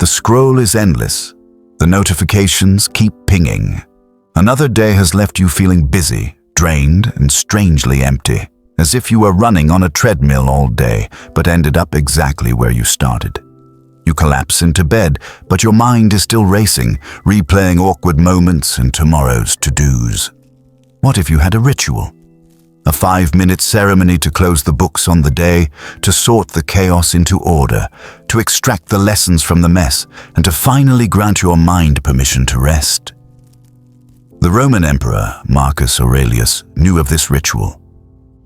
The scroll is endless. The notifications keep pinging. Another day has left you feeling busy, drained, and strangely empty, as if you were running on a treadmill all day, but ended up exactly where you started. You collapse into bed, but your mind is still racing, replaying awkward moments and tomorrow's to-dos. What if you had a ritual? A 5-minute ceremony to close the books on the day, to sort the chaos into order, to extract the lessons from the mess, and to finally grant your mind permission to rest. The Roman Emperor, Marcus Aurelius, knew of this ritual.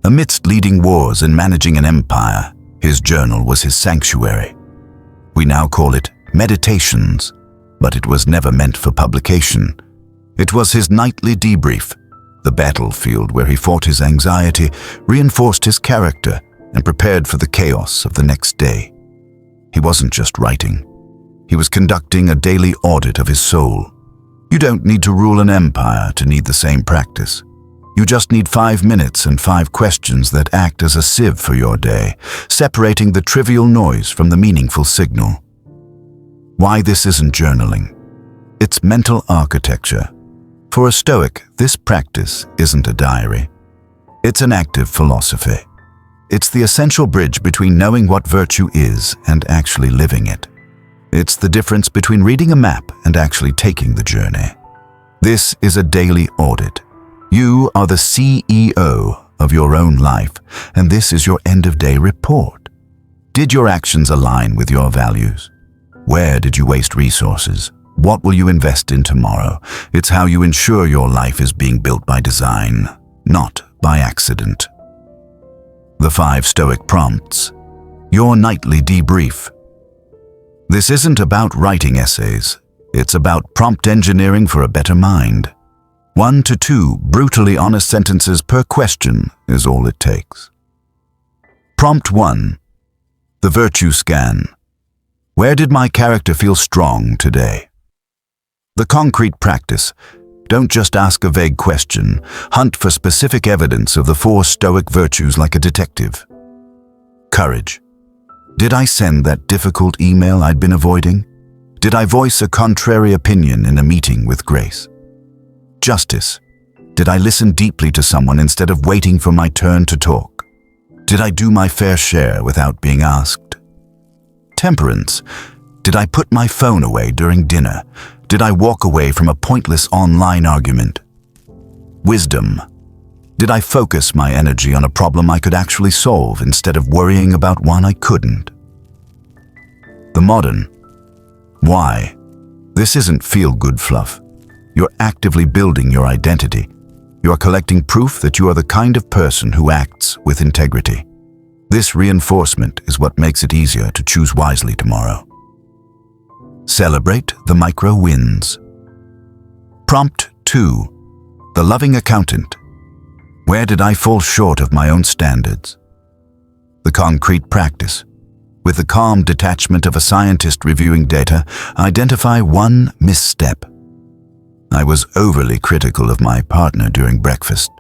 Amidst leading wars and managing an empire, his journal was his sanctuary. We now call it Meditations, but it was never meant for publication. It was his nightly debrief, the battlefield where he fought his anxiety, reinforced his character, and prepared for the chaos of the next day. He wasn't just writing. He was conducting a daily audit of his soul. You don't need to rule an empire to need the same practice. You just need 5 minutes and 5 questions that act as a sieve for your day, separating the trivial noise from the meaningful signal. Why this isn't journaling? It's mental architecture. For a Stoic, this practice isn't a diary. It's an active philosophy. It's the essential bridge between knowing what virtue is and actually living it. It's the difference between reading a map and actually taking the journey. This is a daily audit. You are the CEO of your own life, and this is your end-of-day report. Did your actions align with your values? Where did you waste resources? What will you invest in tomorrow? It's how you ensure your life is being built by design, not by accident. The 5 Stoic prompts. Your nightly debrief. This isn't about writing essays. It's about prompt engineering for a better mind. 1 to 2 brutally honest sentences per question is all it takes. Prompt 1. The virtue scan. Where did my character feel strong today? The concrete practice. Don't just ask a vague question. Hunt for specific evidence of the 4 Stoic virtues like a detective. Courage. Did I send that difficult email I'd been avoiding? Did I voice a contrary opinion in a meeting with grace? Justice. Did I listen deeply to someone instead of waiting for my turn to talk? Did I do my fair share without being asked? Temperance. Did I put my phone away during dinner? Did I walk away from a pointless online argument? Wisdom. Did I focus my energy on a problem I could actually solve instead of worrying about one I couldn't? The modern. Why? This isn't feel-good fluff. You're actively building your identity. You are collecting proof that you are the kind of person who acts with integrity. This reinforcement is what makes it easier to choose wisely tomorrow. Celebrate the micro wins. Prompt 2. The loving accountant. Where did I fall short of my own standards? The concrete practice. With the calm detachment of a scientist reviewing data, identify 1 misstep. I was overly critical of my partner during breakfast.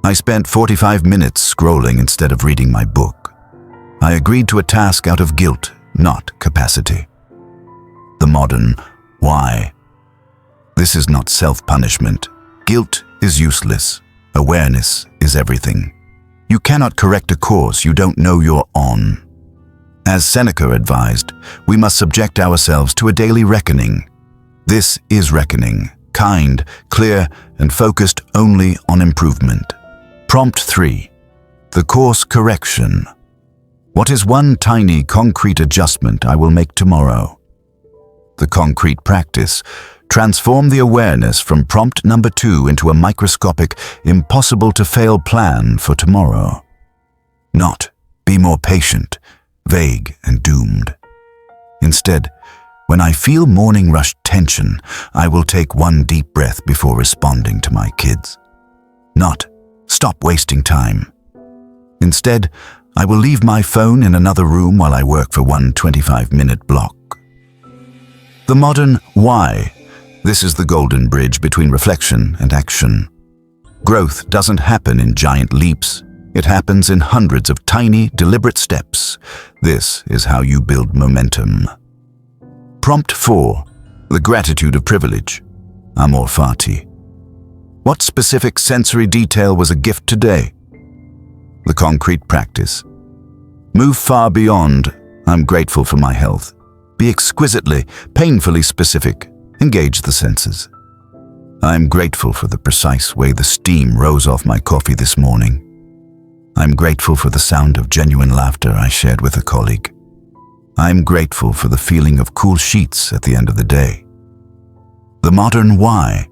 I spent 45 minutes scrolling instead of reading my book. I agreed to a task out of guilt, not capacity. The modern why. This is not self-punishment. Guilt is useless. Awareness is everything. You cannot correct a course you don't know you're on. As Seneca advised, we must subject ourselves to a daily reckoning. This is reckoning, kind, clear, and focused only on improvement. Prompt 3. The course correction. What is 1 tiny concrete adjustment I will make tomorrow? The concrete practice. Transform the awareness from prompt number 2 into a microscopic, impossible-to-fail plan for tomorrow. Not be more patient, vague, and doomed. Instead, when I feel morning rush tension, I will take 1 deep breath before responding to my kids. Not stop wasting time. Instead, I will leave my phone in another room while I work for 1 25-minute block. The modern why. This is the golden bridge between reflection and action. Growth doesn't happen in giant leaps. It happens in hundreds of tiny, deliberate steps. This is how you build momentum. Prompt 4. The gratitude of privilege. Amor fati. What specific sensory detail was a gift today? The concrete practice. Move far beyond, I'm grateful for my health. Be exquisitely, painfully specific. Engage the senses. I'm grateful for the precise way the steam rose off my coffee this morning. I'm grateful for the sound of genuine laughter I shared with a colleague. I'm grateful for the feeling of cool sheets at the end of the day. The modern why.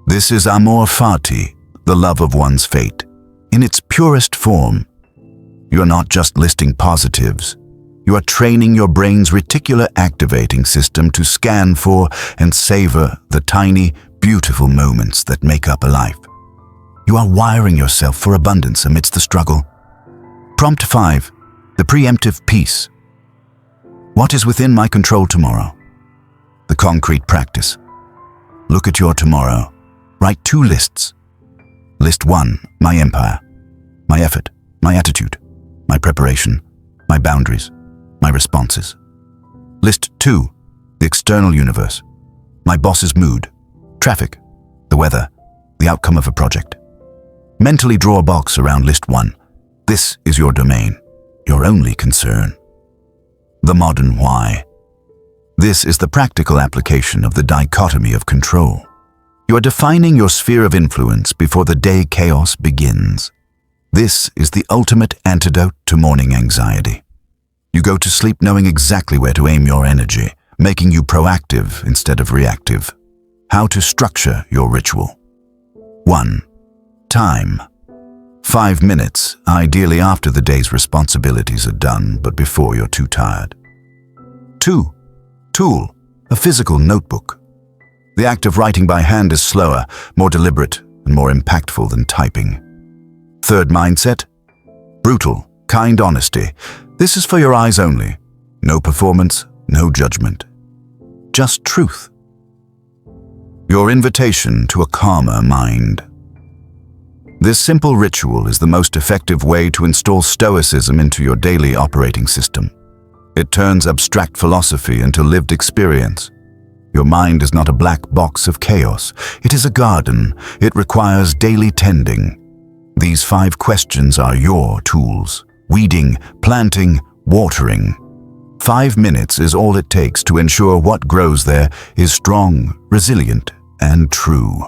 This is amor fati, the love of one's fate, in its purest form. You are not just listing positives. You are training your brain's reticular activating system to scan for and savor the tiny, beautiful moments that make up a life. You are wiring yourself for abundance amidst the struggle. Prompt 5. The preemptive peace. What is within my control tomorrow? The concrete practice. Look at your tomorrow. Write 2 lists. List 1, my empire, my effort, my attitude, my preparation, my boundaries, my responses. List 2, the external universe, my boss's mood, traffic, the weather, the outcome of a project. Mentally draw a box around list 1. This is your domain, your only concern. The modern why. This is the practical application of the dichotomy of control. You are defining your sphere of influence before the day chaos begins. This is the ultimate antidote to morning anxiety. You go to sleep knowing exactly where to aim your energy, making you proactive instead of reactive. How to structure your ritual. 1. Time. 5 minutes, ideally after the day's responsibilities are done, but before you're too tired. 2. Tool. A physical notebook. The act of writing by hand is slower, more deliberate, and more impactful than typing. 3rd mindset. Brutal, kind honesty. This is for your eyes only. No performance, no judgment. Just truth. Your invitation to a calmer mind. This simple ritual is the most effective way to install Stoicism into your daily operating system. It turns abstract philosophy into lived experience. Your mind is not a black box of chaos. It is a garden. It requires daily tending. These 5 questions are your tools. Weeding, planting, watering. 5 minutes is all it takes to ensure what grows there is strong, resilient, and true.